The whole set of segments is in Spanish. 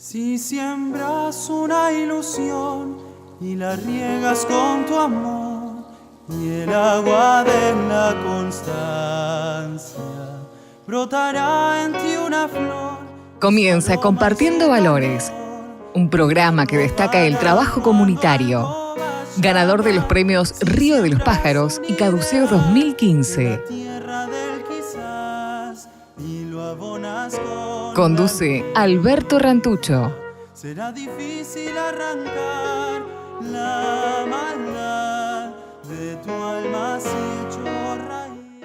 Si siembras una ilusión y la riegas con tu amor y el agua de la constancia, brotará en ti una flor. Comienza Compartiendo Valores, un programa que destaca el trabajo comunitario. Ganador de los premios Río de los Pájaros y Caduceo 2015. Conduce Alberto Rantucho. Será difícil arrancar la maldad de tu alma si hecho raíz.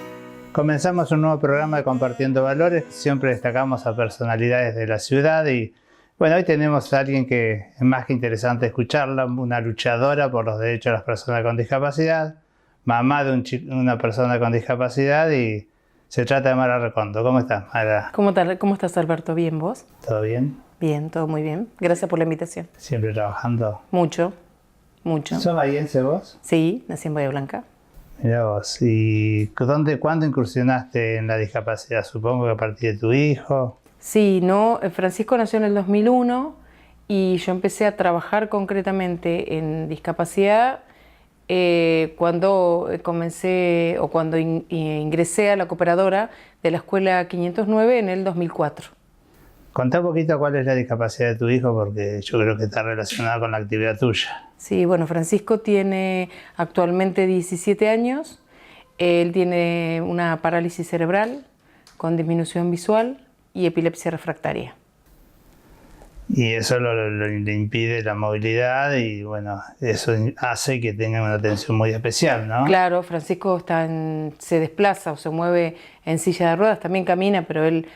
Comenzamos un nuevo programa de Compartiendo Valores. Siempre destacamos a personalidades de la ciudad y bueno, hoy tenemos a alguien que es más que interesante escucharla, una luchadora por los derechos de las personas con discapacidad, mamá de una persona con discapacidad y se trata de Mara Recondo. ¿Cómo estás, Mara? ¿Cómo estás, Alberto? ¿Bien vos? ¿Todo bien? Bien, todo muy bien. Gracias por la invitación. ¿Siempre trabajando? Mucho. ¿Sos bahiense vos? Sí, nací en Bahía Blanca. Mirá vos. ¿Y cuándo incursionaste en la discapacidad? Supongo que a partir de tu hijo. Sí, no, Francisco nació en el 2001 y yo empecé a trabajar concretamente en discapacidad cuando comencé o cuando ingresé a la cooperadora de la escuela 509 en el 2004. Contá un poquito cuál es la discapacidad de tu hijo, porque yo creo que está relacionada con la actividad tuya. Sí, bueno, Francisco tiene actualmente 17 años, él tiene una parálisis cerebral con disminución visual y epilepsia refractaria. Y eso le impide la movilidad y bueno, eso hace que tenga una atención muy especial, ¿no? Claro, Francisco se desplaza o se mueve en silla de ruedas, también camina, pero él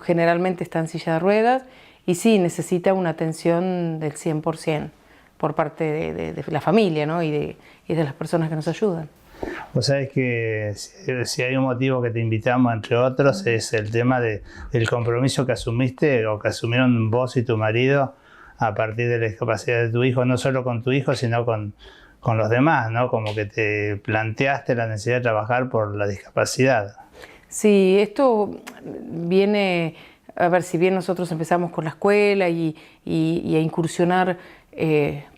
generalmente está en silla de ruedas y sí, necesita una atención del 100% por parte de la familia, ¿no? y de las personas que nos ayudan. Vos sabés que si hay un motivo que te invitamos, entre otros, es el tema del compromiso que asumiste o que asumieron vos y tu marido a partir de la discapacidad de tu hijo, no solo con tu hijo, sino con los demás, ¿no? Como que te planteaste la necesidad de trabajar por la discapacidad. Sí, esto viene, a ver, si bien nosotros empezamos con la escuela y a incursionar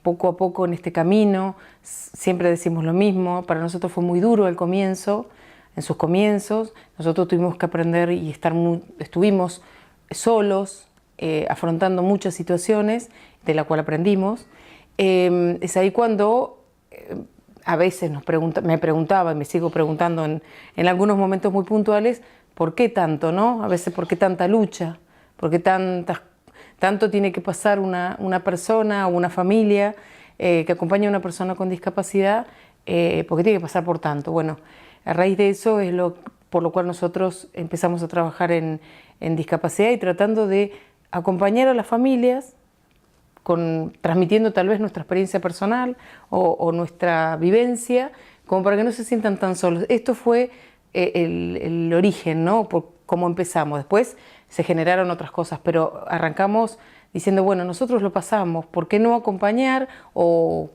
poco a poco en este camino, siempre decimos lo mismo, para nosotros fue muy duro el comienzo, en sus comienzos, nosotros tuvimos que aprender y estuvimos solos, afrontando muchas situaciones de las cuales aprendimos. Es ahí cuando a veces me preguntaba y me sigo preguntando en algunos momentos muy puntuales, ¿por qué tanto, no? A veces, ¿por qué tanta lucha? ¿Por qué tanto tiene que pasar una persona o una familia que acompaña a una persona con discapacidad? ¿Por qué tiene que pasar por tanto? Bueno, a raíz de eso es por lo cual nosotros empezamos a trabajar en discapacidad y tratando de acompañar a las familias, transmitiendo tal vez nuestra experiencia personal o nuestra vivencia, como para que no se sientan tan solos. Esto fue el origen, ¿no? Por cómo empezamos. Después se generaron otras cosas, pero arrancamos diciendo, bueno, nosotros lo pasamos, ¿por qué no acompañar o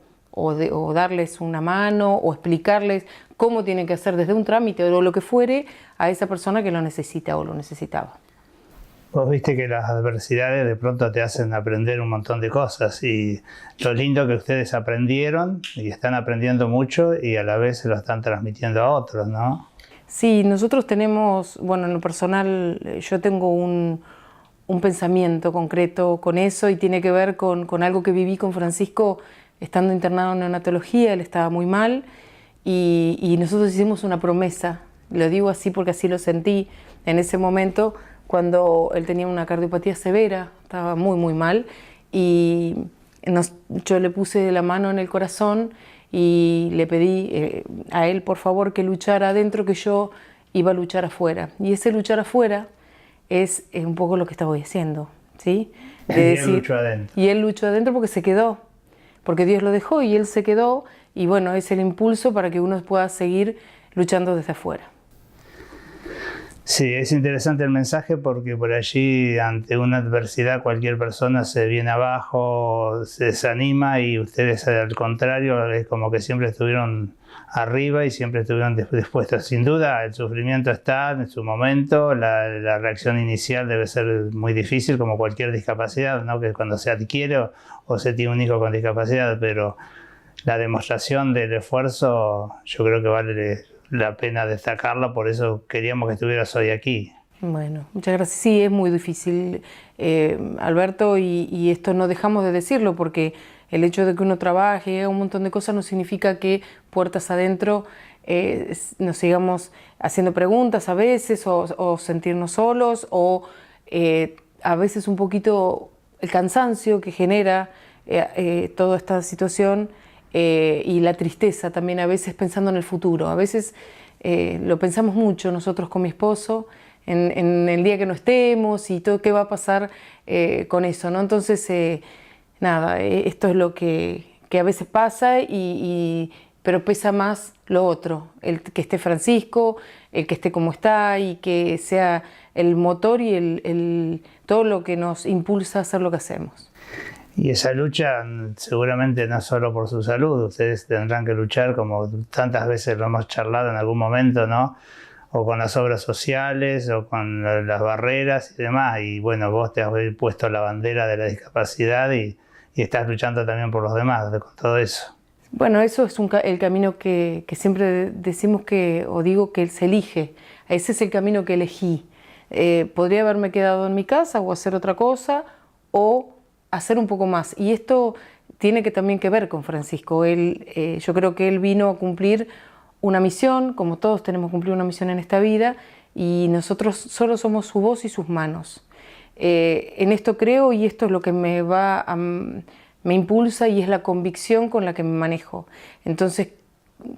darles una mano o explicarles cómo tienen que hacer desde un trámite o lo que fuere a esa persona que lo necesita o lo necesitaba? Vos viste que las adversidades de pronto te hacen aprender un montón de cosas y lo lindo que ustedes aprendieron y están aprendiendo mucho y a la vez se lo están transmitiendo a otros, ¿no? Sí, nosotros tenemos, bueno, en lo personal yo tengo un pensamiento concreto con eso y tiene que ver con algo que viví con Francisco estando internado en neonatología. Él estaba muy mal y nosotros hicimos una promesa, lo digo así porque así lo sentí en ese momento, cuando él tenía una cardiopatía severa, estaba muy muy mal y yo le puse la mano en el corazón y le pedí a él por favor que luchara adentro, que yo iba a luchar afuera. Y ese luchar afuera es un poco lo que estaba haciendo, ¿sí? Él luchó adentro. Y él luchó adentro porque se quedó, porque Dios lo dejó y él se quedó y bueno, es el impulso para que uno pueda seguir luchando desde afuera. Sí, es interesante el mensaje porque por allí ante una adversidad cualquier persona se viene abajo, se desanima y ustedes al contrario es como que siempre estuvieron arriba y siempre estuvieron dispuestos. Sin duda el sufrimiento está en su momento, la reacción inicial debe ser muy difícil como cualquier discapacidad, ¿no? Que cuando se adquiere o se tiene un hijo con discapacidad, pero la demostración del esfuerzo yo creo que vale la pena destacarla, por eso queríamos que estuvieras hoy aquí. Bueno, muchas gracias. Sí, es muy difícil, Alberto, y esto no dejamos de decirlo porque el hecho de que uno trabaje y haga un montón de cosas no significa que puertas adentro nos sigamos haciendo preguntas a veces o sentirnos solos o a veces un poquito el cansancio que genera toda esta situación. Y la tristeza también a veces pensando en el futuro. A veces lo pensamos mucho nosotros con mi esposo en el día que no estemos y todo qué va a pasar con eso, ¿no? Entonces, nada, esto es lo que a veces pasa, pero pesa más lo otro, el que esté Francisco, el que esté como está y que sea el motor y todo lo que nos impulsa a hacer lo que hacemos. Y esa lucha seguramente no solo por su salud, ustedes tendrán que luchar como tantas veces lo hemos charlado en algún momento, ¿no? O con las obras sociales o con las barreras y demás. Y bueno, vos te has puesto la bandera de la discapacidad y estás luchando también por los demás con todo eso. Bueno, eso es el camino que siempre decimos o digo que se elige. Ese es el camino que elegí. Podría haberme quedado en mi casa o hacer otra cosa o hacer un poco más. Y esto tiene también que ver con Francisco. Yo creo que él vino a cumplir una misión, como todos tenemos que cumplir una misión en esta vida, y nosotros solo somos su voz y sus manos. En esto creo y esto es lo que me impulsa y es la convicción con la que me manejo. Entonces,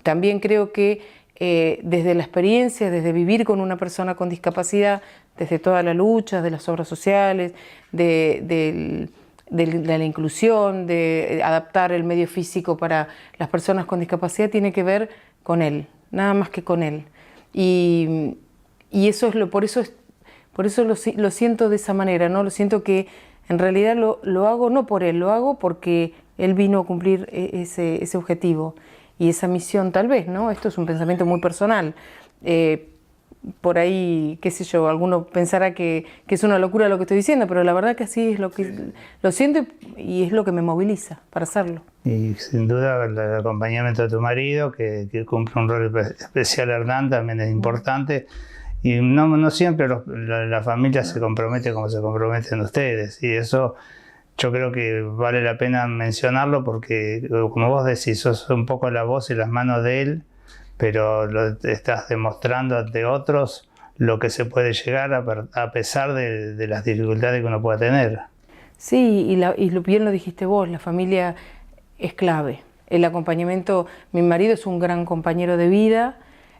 también creo que desde la experiencia, desde vivir con una persona con discapacidad, desde toda la lucha de las obras sociales, de la inclusión, de adaptar el medio físico para las personas con discapacidad, tiene que ver con él, nada más que con él. Y eso es por eso lo siento de esa manera, ¿no? Lo siento que en realidad lo hago no por él, lo hago porque él vino a cumplir ese objetivo y esa misión tal vez, ¿no? Esto es un pensamiento muy personal. Por ahí, qué sé yo, alguno pensará que es una locura lo que estoy diciendo, pero la verdad que así es lo que lo siento y es lo que me moviliza para hacerlo. Y sin duda el acompañamiento de tu marido, que cumple un rol especial, Hernán, también es importante. Y no siempre la familia se compromete como se comprometen ustedes. Y eso yo creo que vale la pena mencionarlo porque, como vos decís, sos un poco la voz y las manos de él, pero estás demostrando ante otros lo que se puede llegar a pesar de las dificultades que uno pueda tener. Sí, y bien lo dijiste vos, la familia es clave. El acompañamiento, mi marido es un gran compañero de vida,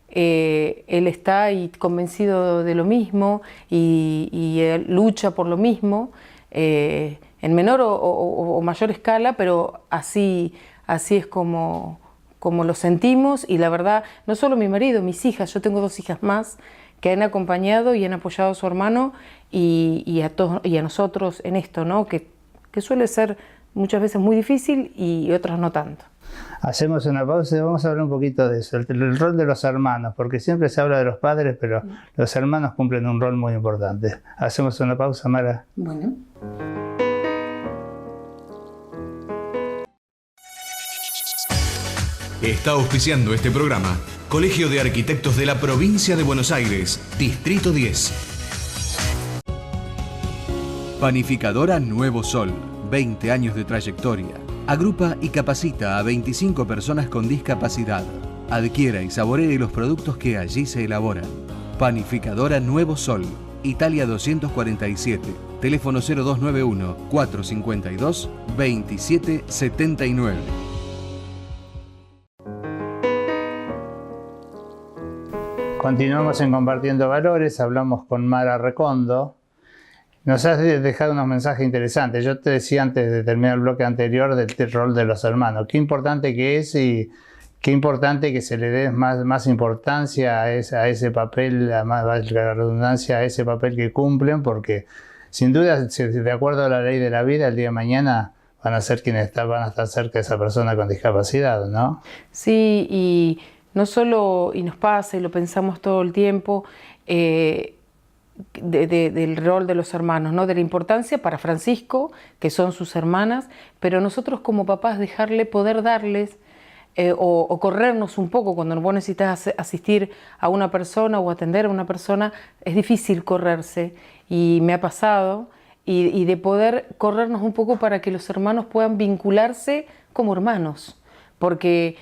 él está ahí convencido de lo mismo y él lucha por lo mismo, en menor o mayor escala, pero así es como lo sentimos. Y la verdad, no solo mi marido, mis hijas, yo tengo 2 hijas más que han acompañado y han apoyado a su hermano y a nosotros en esto, ¿no? Que suele ser muchas veces muy difícil y otras no tanto. Hacemos una pausa y vamos a hablar un poquito de eso, el rol de los hermanos, porque siempre se habla de los padres, pero los hermanos cumplen un rol muy importante. Hacemos una pausa, Mara. Bueno. Está auspiciando este programa Colegio de Arquitectos de la Provincia de Buenos Aires, Distrito 10. Panificadora Nuevo Sol, 20 años de trayectoria. Agrupa y capacita a 25 personas con discapacidad. Adquiera y saboree los productos que allí se elaboran. Panificadora Nuevo Sol, Italia 247, teléfono 0291-452-2779. Continuamos en Compartiendo Valores, hablamos con Mara Recondo. Nos has dejado unos mensajes interesantes. Yo te decía antes de terminar el bloque anterior del rol de los hermanos. Qué importante que es y qué importante que se le dé más importancia a ese papel, más valga la redundancia, a ese papel que cumplen, porque sin duda, de acuerdo a la ley de la vida, el día de mañana van a ser quienes van a estar cerca de esa persona con discapacidad, ¿no? Sí, y no solo, y nos pasa y lo pensamos todo el tiempo, del rol de los hermanos, ¿no? De la importancia para Francisco, que son sus hermanas, pero nosotros como papás poder darles o corrernos un poco cuando vos necesitas asistir a una persona o atender a una persona, es difícil correrse y me ha pasado, y de poder corrernos un poco para que los hermanos puedan vincularse como hermanos, porque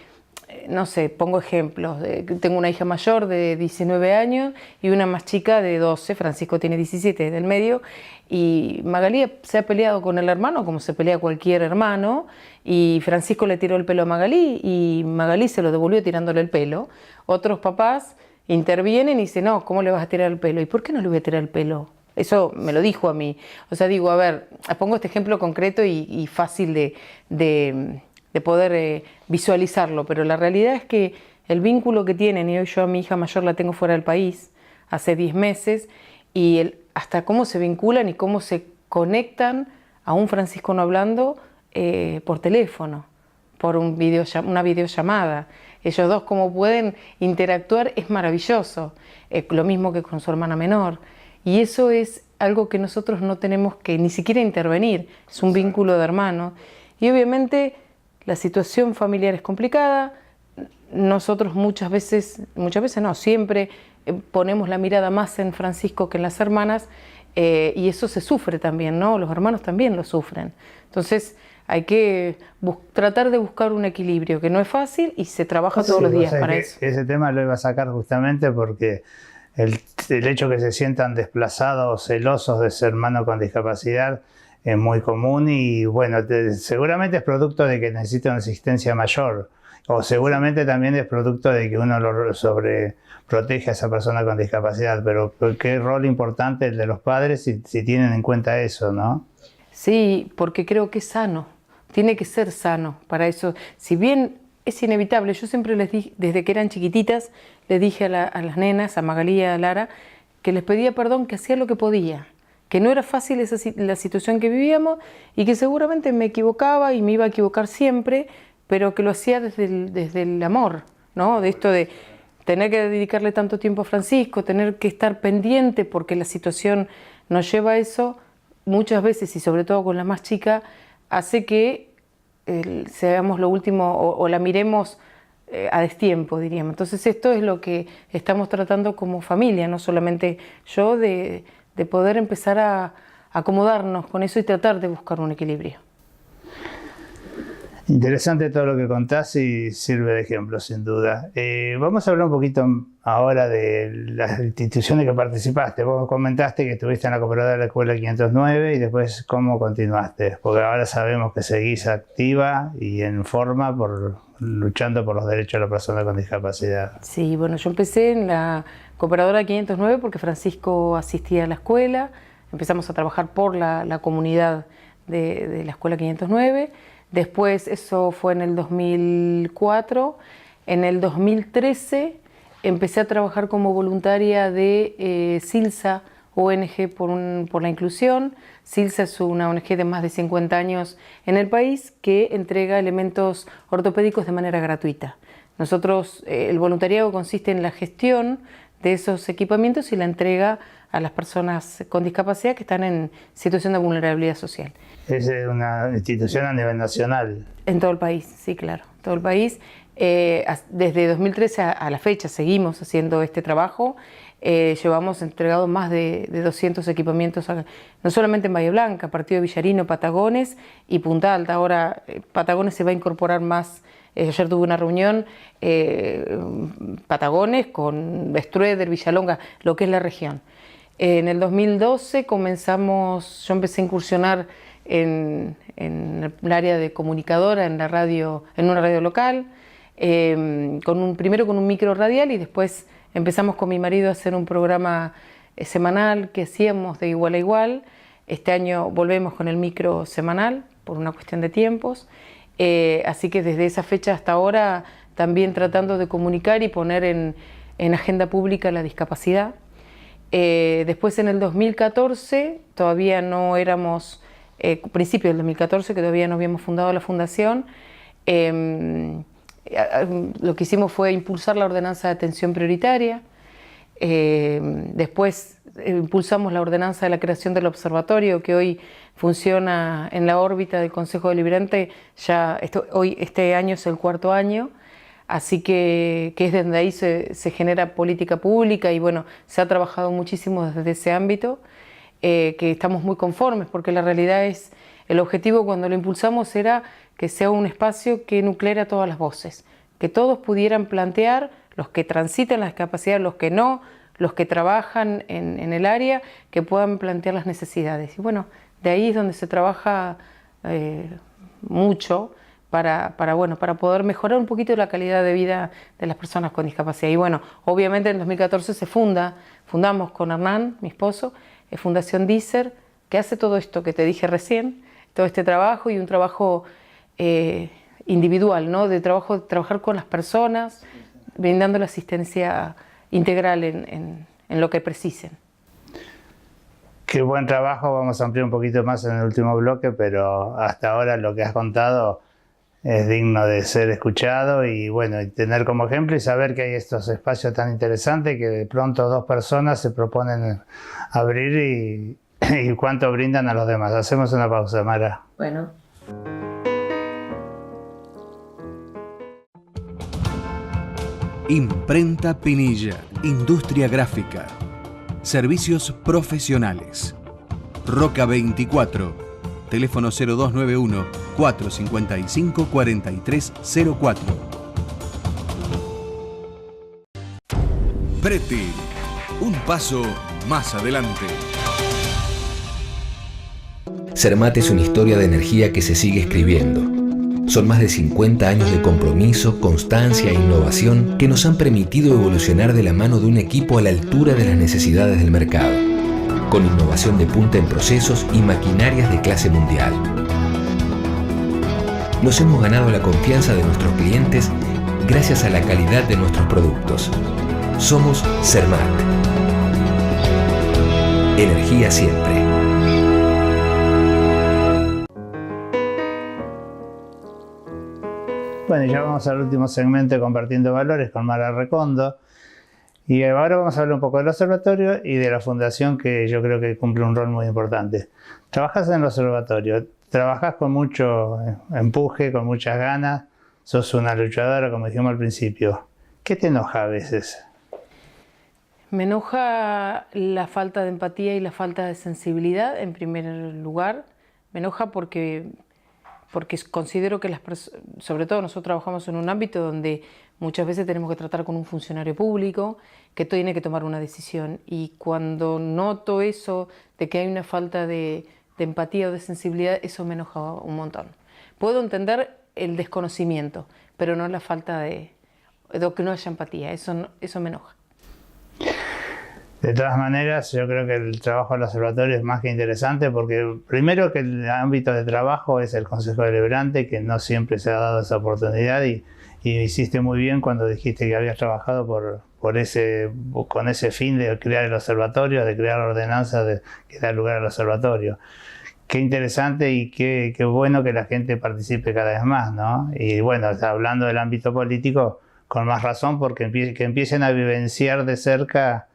no sé, pongo ejemplos, tengo una hija mayor de 19 años y una más chica de 12, Francisco tiene 17 del medio, y Magalí se ha peleado con el hermano como se pelea cualquier hermano, y Francisco le tiró el pelo a Magalí y Magalí se lo devolvió tirándole el pelo. Otros papás intervienen y dicen, no, ¿cómo le vas a tirar el pelo? ¿Y por qué no le voy a tirar el pelo? Eso me lo dijo a mí. O sea, digo, a ver, pongo este ejemplo concreto y fácil de poder visualizarlo, pero la realidad es que el vínculo que tienen, y hoy yo a mi hija mayor la tengo fuera del país, hace 10 meses, y hasta cómo se vinculan y cómo se conectan a un Francisco no hablando por teléfono, por una videollamada. Ellos dos cómo pueden interactuar es maravilloso, lo mismo que con su hermana menor, y eso es algo que nosotros no tenemos que ni siquiera intervenir, es un vínculo de hermanos, y obviamente la situación familiar es complicada, nosotros muchas veces no, siempre ponemos la mirada más en Francisco que en las hermanas, y eso se sufre también, ¿no? Los hermanos también lo sufren. Entonces hay que tratar de buscar un equilibrio, que no es fácil y se trabaja todos los días para eso. Ese tema lo iba a sacar justamente porque el hecho que se sientan desplazados o celosos de ser hermano con discapacidad es muy común y bueno, seguramente es producto de que necesita una asistencia mayor o seguramente también es producto de que uno lo sobreprotege a esa persona con discapacidad, pero qué rol importante el de los padres si tienen en cuenta eso, ¿no? Sí, porque creo que es sano, tiene que ser sano para eso. Si bien es inevitable, yo siempre les dije, desde que eran chiquititas, les dije a las nenas, a Magalí y a Lara, que les pedía perdón, que hacía lo que podía, que no era fácil la situación que vivíamos y que seguramente me equivocaba y me iba a equivocar siempre, pero que lo hacía desde el amor, ¿no? De esto de tener que dedicarle tanto tiempo a Francisco, tener que estar pendiente porque la situación nos lleva a eso, muchas veces y sobre todo con la más chica, hace que seamos lo último o la miremos a destiempo, diríamos. Entonces esto es lo que estamos tratando como familia, no solamente yo, de poder empezar a acomodarnos con eso y tratar de buscar un equilibrio. Interesante todo lo que contás y sirve de ejemplo, sin duda. Vamos a hablar un poquito ahora de las instituciones que participaste. Vos comentaste que estuviste en la cooperadora de la Escuela 509 y después cómo continuaste, porque ahora sabemos que seguís activa y en forma luchando por los derechos de la persona con discapacidad. Sí, bueno, yo empecé en la cooperadora 509 porque Francisco asistía a la escuela, empezamos a trabajar por la comunidad de la Escuela 509. Después, eso fue en el 2004, en el 2013 empecé a trabajar como voluntaria de SILSA, ONG por la Inclusión. SILSA es una ONG de más de 50 años en el país que entrega elementos ortopédicos de manera gratuita. Nosotros, el voluntariado consiste en la gestión de esos equipamientos y la entrega a las personas con discapacidad que están en situación de vulnerabilidad social. Es una institución a nivel nacional. En todo el país, sí, claro, en todo el país. Desde 2013 a la fecha seguimos haciendo este trabajo. Llevamos entregados más de 200 equipamientos, no solamente en Bahía Blanca, Partido de Villarino, Patagones y Punta Alta. Ahora Patagones se va a incorporar más. Ayer tuve una reunión, Patagones con Estrueder, Villalonga, lo que es la región. En el 2012 yo empecé a incursionar en el área de comunicadora en una radio local, primero con un micro radial y después empezamos con mi marido a hacer un programa semanal que hacíamos de igual a igual. Este año volvemos con el micro semanal por una cuestión de tiempos. Así que desde esa fecha hasta ahora también tratando de comunicar y poner en agenda pública la discapacidad. Después en el 2014, todavía no éramos, principio del 2014, que todavía no habíamos fundado la fundación, lo que hicimos fue impulsar la ordenanza de atención prioritaria. Después impulsamos la ordenanza de la creación del observatorio, que hoy funciona en la órbita del Consejo Deliberante. Este año es el 4.º año, así que es desde ahí se genera política pública y bueno, se ha trabajado muchísimo desde ese ámbito, que estamos muy conformes, porque la realidad es, el objetivo cuando lo impulsamos era que sea un espacio que nucleara todas las voces, que todos pudieran plantear, los que transitan la discapacidad, los que no, los que trabajan en el área, que puedan plantear las necesidades. Y bueno, de ahí es donde se trabaja mucho para poder mejorar un poquito la calidad de vida de las personas con discapacidad. Y bueno, obviamente en 2014 fundamos con Hernán, mi esposo, Fundación Diser, que hace todo esto que te dije recién, todo este trabajo y un trabajo individual, ¿no? De trabajar con las personas, brindando la asistencia integral en lo que precisen. Qué buen trabajo, vamos a ampliar un poquito más en el último bloque, pero hasta ahora lo que has contado es digno de ser escuchado y bueno, y tener como ejemplo y saber que hay estos espacios tan interesantes que de pronto 2 personas se proponen abrir y cuánto brindan a los demás. Hacemos una pausa, Mara. Bueno. Imprenta Pinilla, Industria Gráfica, Servicios Profesionales. Roca 24, teléfono 0291-455-4304. Preti, un paso más adelante. Cermat es una historia de energía que se sigue escribiendo. Son más de 50 años de compromiso, constancia e innovación que nos han permitido evolucionar de la mano de un equipo a la altura de las necesidades del mercado, con innovación de punta en procesos y maquinarias de clase mundial. Nos hemos ganado la confianza de nuestros clientes gracias a la calidad de nuestros productos. Somos Cermat. Energía siempre. Bueno, ya vamos al último segmento de Compartiendo Valores con Mara Recondo. Y ahora vamos a hablar un poco del observatorio y de la fundación, que yo creo que cumple un rol muy importante. Trabajas en el observatorio, trabajas con mucho empuje, con muchas ganas, sos una luchadora, como dijimos al principio. ¿Qué te enoja a veces? Me enoja la falta de empatía y la falta de sensibilidad, en primer lugar. Me enoja porque considero que sobre todo nosotros trabajamos en un ámbito donde muchas veces tenemos que tratar con un funcionario público que tiene que tomar una decisión, y cuando noto eso de que hay una falta de empatía o de sensibilidad, eso me enoja un montón. Puedo entender el desconocimiento, pero no la falta de que no haya empatía, eso me enoja. De todas maneras, yo creo que el trabajo del observatorio es más que interesante, porque primero que el ámbito de trabajo es el Consejo Deliberante, que no siempre se ha dado esa oportunidad, y hiciste muy bien cuando dijiste que habías trabajado con ese fin de crear el observatorio, de crear la ordenanza que da lugar al observatorio. Qué interesante y qué bueno que la gente participe cada vez más, ¿no? Y bueno, hablando del ámbito político, con más razón, porque que empiecen a vivenciar de cerca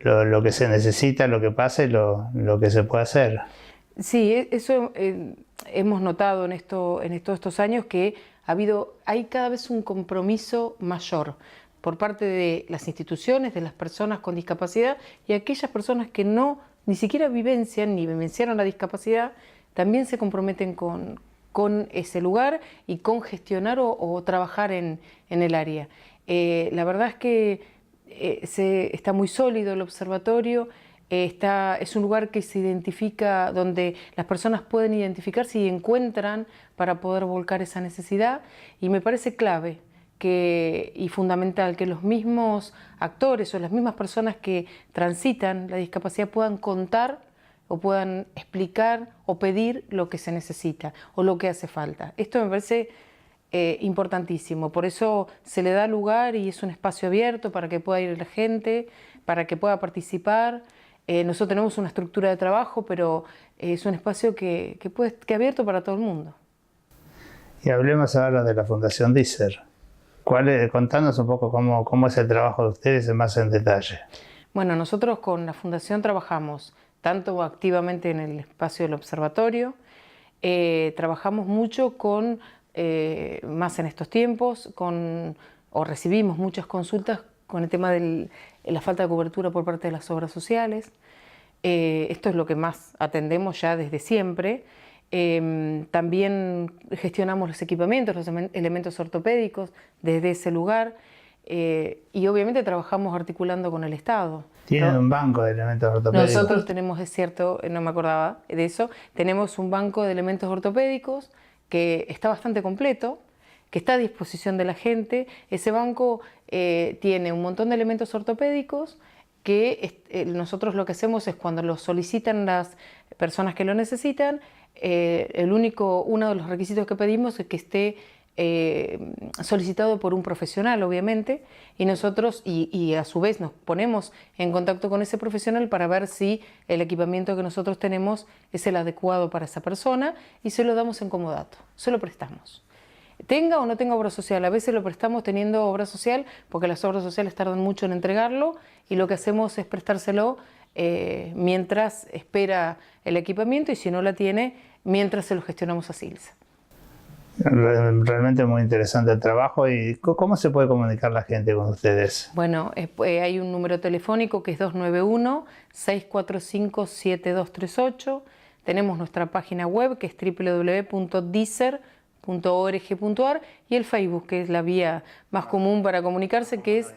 lo que se necesita, lo que pasa y lo que se puede hacer. Sí, eso hemos notado en todos estos años, que hay cada vez un compromiso mayor por parte de las instituciones, de las personas con discapacidad, y aquellas personas que ni siquiera vivenciaron la discapacidad, también se comprometen con ese lugar y con gestionar o trabajar en el área. La verdad es que está muy sólido el observatorio, es un lugar que se identifica, donde las personas pueden identificarse y encuentran para poder volcar esa necesidad, y me parece clave y fundamental que los mismos actores o las mismas personas que transitan la discapacidad puedan contar o puedan explicar o pedir lo que se necesita o lo que hace falta. Esto me parece importantísimo. Por eso se le da lugar y es un espacio abierto para que pueda ir la gente, para que pueda participar. Nosotros tenemos una estructura de trabajo, pero es un espacio que es abierto para todo el mundo. Y hablemos ahora de la Fundación Diser. Contanos un poco cómo es el trabajo de ustedes más en detalle. Bueno, nosotros con la Fundación trabajamos tanto activamente en el espacio del observatorio, trabajamos mucho con, más en estos tiempos, o recibimos muchas consultas con el tema de la falta de cobertura por parte de las obras sociales. Esto es lo que más atendemos ya desde siempre. También gestionamos los equipamientos, los elementos ortopédicos desde ese lugar y obviamente trabajamos articulando con el Estado. ¿Tienen un banco de elementos ortopédicos? Nosotros tenemos, es cierto, no me acordaba de eso, tenemos un banco de elementos ortopédicos que está bastante completo, que está a disposición de la gente. Ese banco tiene un montón de elementos ortopédicos que nosotros lo que hacemos es cuando los solicitan las personas que lo necesitan, uno de los requisitos que pedimos es que esté solicitado por un profesional, obviamente, y nosotros y a su vez nos ponemos en contacto con ese profesional para ver si el equipamiento que nosotros tenemos es el adecuado para esa persona y se lo damos en comodato, se lo prestamos. Tenga o no tenga obra social, a veces lo prestamos teniendo obra social porque las obras sociales tardan mucho en entregarlo y lo que hacemos es prestárselo mientras espera el equipamiento y si no la tiene, mientras se lo gestionamos a SILSA. Realmente muy interesante el trabajo. ¿Y cómo se puede comunicar la gente con ustedes? Bueno, hay un número telefónico que es 291-645-7238. Tenemos nuestra página web que es www.diser.org.ar y el Facebook, que es la vía más común para comunicarse, que es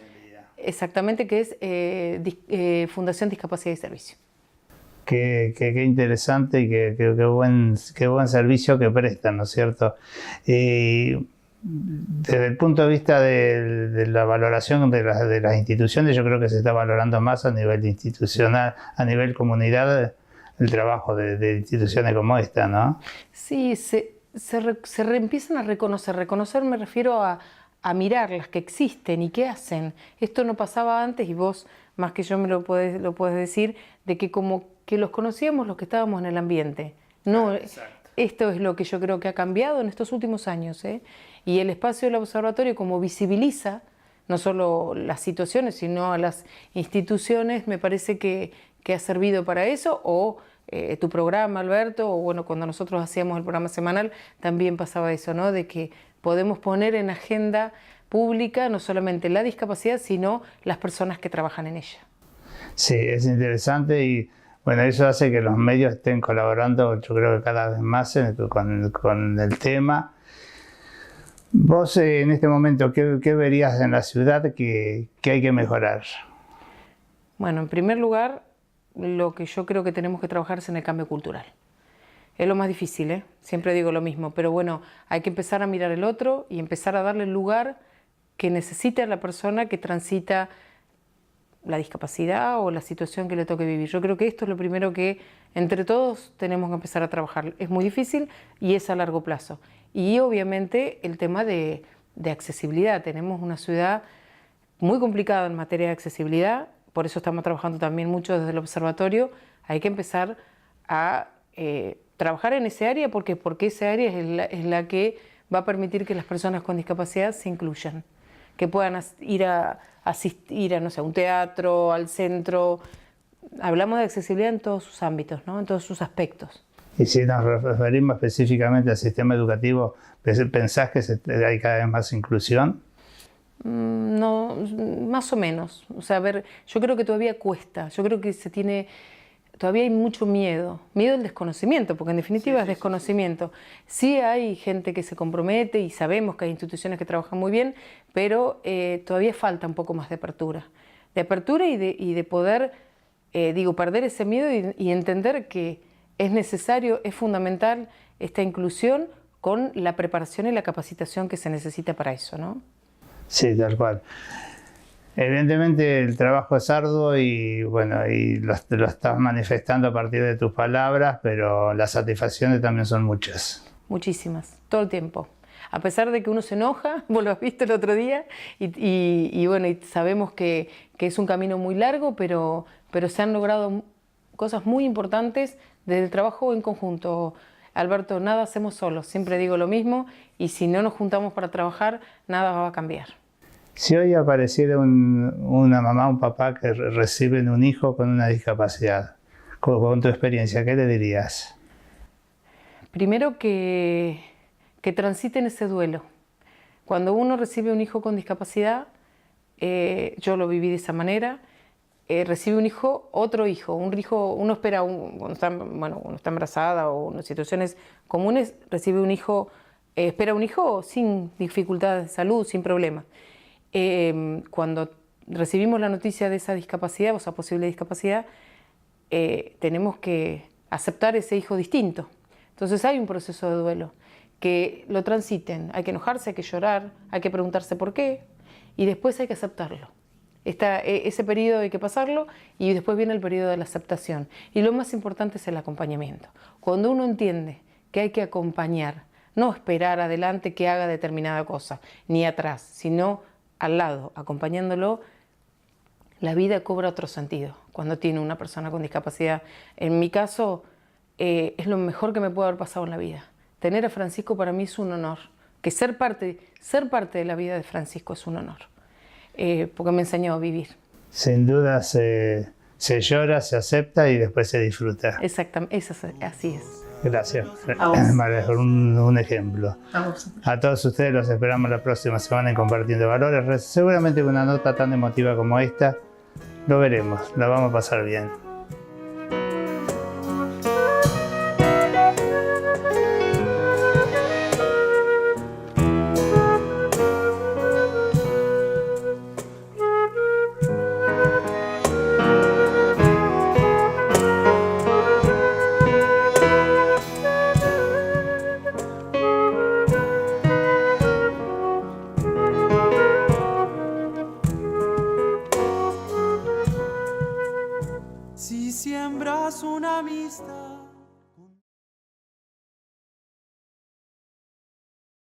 exactamente Fundación Discapacidad y Servicio. Qué interesante y qué buen servicio que prestan, ¿no es cierto? Y desde el punto de vista de la valoración de las instituciones, yo creo que se está valorando más a nivel institucional, a nivel comunidad, el trabajo de instituciones como esta, ¿no? Sí, se empiezan a reconocer. Reconocer me refiero a mirar las que existen y qué hacen. Esto no pasaba antes y vos, más que yo, me lo puedes decir, de que como que los conocíamos los que estábamos en el ambiente. No, esto es lo que yo creo que ha cambiado en estos últimos años, y el espacio del observatorio como visibiliza no solo las situaciones, sino a las instituciones, me parece que ha servido para eso, o tu programa, Alberto, o bueno, cuando nosotros hacíamos el programa semanal, también pasaba eso, ¿no? De que podemos poner en agenda pública no solamente la discapacidad, sino las personas que trabajan en ella. Sí, es interesante y bueno, eso hace que los medios estén colaborando, yo creo que cada vez más con el tema. Vos en este momento, ¿qué verías en la ciudad que hay que mejorar? Bueno, en primer lugar, lo que yo creo que tenemos que trabajar es en el cambio cultural. Es lo más difícil, siempre digo lo mismo, pero bueno, hay que empezar a mirar el otro y empezar a darle el lugar que necesita la persona que transita la discapacidad o la situación que le toque vivir. Yo creo que esto es lo primero que entre todos tenemos que empezar a trabajar. Es muy difícil y es a largo plazo. Y obviamente el tema de accesibilidad. Tenemos una ciudad muy complicada en materia de accesibilidad, por eso estamos trabajando también mucho desde el observatorio. Hay que empezar a trabajar en ese área porque esa área es la que va a permitir que las personas con discapacidad se incluyan, que puedan ir a asistir a, no sé, a un teatro, al centro. Hablamos de accesibilidad en todos sus ámbitos, ¿no? En todos sus aspectos. Y si nos referimos específicamente al sistema educativo, ¿pensás que hay cada vez más inclusión? No, más o menos. O sea, a ver, yo creo que todavía cuesta. Yo creo que todavía hay mucho miedo al desconocimiento, porque en definitiva es desconocimiento. Sí hay gente que se compromete y sabemos que hay instituciones que trabajan muy bien, pero todavía falta un poco más de apertura. De apertura y de poder, perder ese miedo y entender que es necesario, es fundamental esta inclusión con la preparación y la capacitación que se necesita para eso, ¿no? Sí, tal cual. Evidentemente el trabajo es arduo y bueno, y lo estás manifestando a partir de tus palabras, pero las satisfacciones también son muchas. Muchísimas, todo el tiempo. a pesar de que uno se enoja, vos lo has visto el otro día, y bueno, y sabemos que es un camino muy largo, pero se han logrado cosas muy importantes desde el trabajo en conjunto. Alberto, nada hacemos solos, siempre digo lo mismo, y si no nos juntamos para trabajar, nada va a cambiar. Si hoy apareciera una mamá, un papá que reciben un hijo con una discapacidad, con tu experiencia, ¿qué le dirías? Primero que transiten ese duelo. Cuando uno recibe un hijo con discapacidad, yo lo viví de esa manera, recibe un hijo, otro hijo, uno espera, cuando está embarazada o en situaciones comunes, recibe un hijo, espera un hijo sin dificultades de salud, sin problemas. Cuando recibimos la noticia de esa discapacidad, o esa posible discapacidad, tenemos que aceptar ese hijo distinto. Entonces hay un proceso de duelo, que lo transiten, hay que enojarse, hay que llorar, hay que preguntarse por qué, y después hay que aceptarlo. Ese periodo hay que pasarlo y después viene el periodo de la aceptación. Y lo más importante es el acompañamiento. Cuando uno entiende que hay que acompañar, no esperar adelante que haga determinada cosa, ni atrás, sino al lado, acompañándolo, la vida cobra otro sentido cuando tiene una persona con discapacidad. En mi caso, es lo mejor que me puede haber pasado en la vida. Tener a Francisco para mí es un honor. Que ser parte de la vida de Francisco es un honor. Porque me enseñó a vivir. Sin duda se llora, se acepta y después se disfruta. Exactamente, así es. Gracias. A vos. María, un ejemplo. A todos ustedes los esperamos la próxima semana en Compartiendo Valores. Seguramente con una nota tan emotiva como esta, lo veremos, la vamos a pasar bien. Si siembras una amistad